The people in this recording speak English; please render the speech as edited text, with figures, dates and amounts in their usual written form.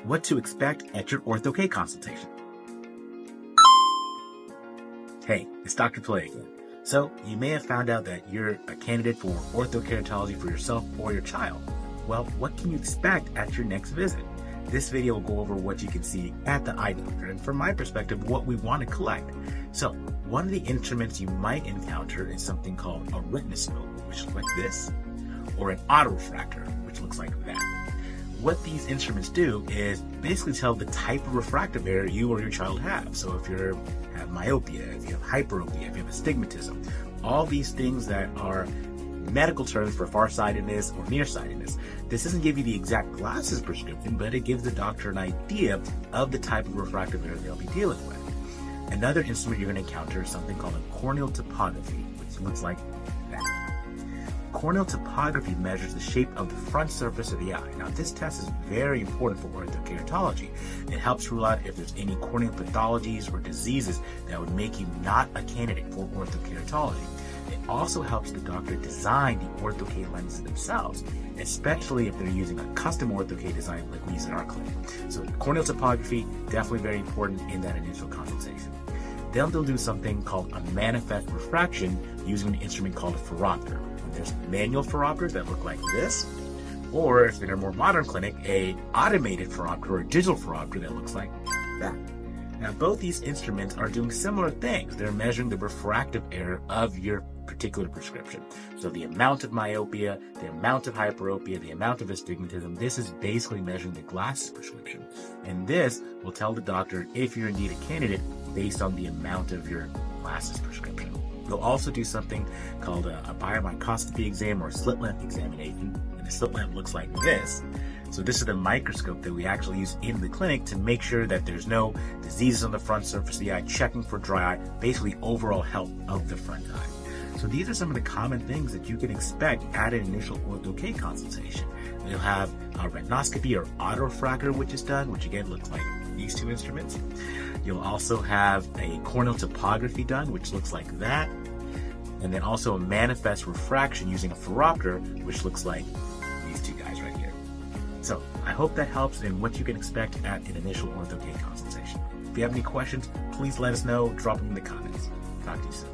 what to expect at your Orthok consultation. Hey, it's Dr. Play again. So, you may have found out that you're a candidate for orthokeratology for yourself or your child. Well, what can you expect at your next visit? This video will go over what you can see at the eye doctor, and from my perspective, what we want to collect. So, one of the instruments you might encounter is something called a retinoscope, which looks like this, or an autorefractor, which looks like that. What these instruments do is basically tell the type of refractive error you or your child have. So if you have myopia, if you have hyperopia, if you have astigmatism, all these things that are medical terms for farsightedness or nearsightedness. This doesn't give you the exact glasses prescription, but it gives the doctor an idea of the type of refractive error they'll be dealing with. Another instrument you're going to encounter is something called a corneal topography, which looks like that. Corneal topography measures the shape of the front surface of the eye. Now, this test is very important for orthokeratology. It helps rule out if there's any corneal pathologies or diseases that would make you not a candidate for orthokeratology. It also helps the doctor design the Orthok lenses themselves, especially if they're using a custom Orthok design like we use in our clinic. So corneal topography, definitely very important in that initial consultation. Then they'll do something called a manifest refraction using an instrument called a phoropter. There's manual phoropters that look like this, or if in a more modern clinic, a automated phoropter or a digital phoropter that looks like that. Now, both these instruments are doing similar things. They're measuring the refractive error of your particular prescription. So the amount of myopia, the amount of hyperopia, the amount of astigmatism, this is basically measuring the glasses prescription. And this will tell the doctor if you're indeed a candidate based on the amount of your glasses prescription. They'll also do something called a biomicroscopy exam or slit lamp examination. And the slit lamp looks like this. So this is the microscope that we actually use in the clinic to make sure that there's no diseases on the front surface of the eye, checking for dry eye, basically overall health of the front eye. So these are some of the common things that you can expect at an initial Orthok consultation. You'll have a retinoscopy or autorefractor, which is done, which again looks like these two instruments. You'll also have a corneal topography done, which looks like that. And then also a manifest refraction using a phoropter, which looks like these two guys right here. So I hope that helps in what you can expect at an initial Orthok consultation. If you have any questions, please let us know. Drop them in the comments. Talk to you soon.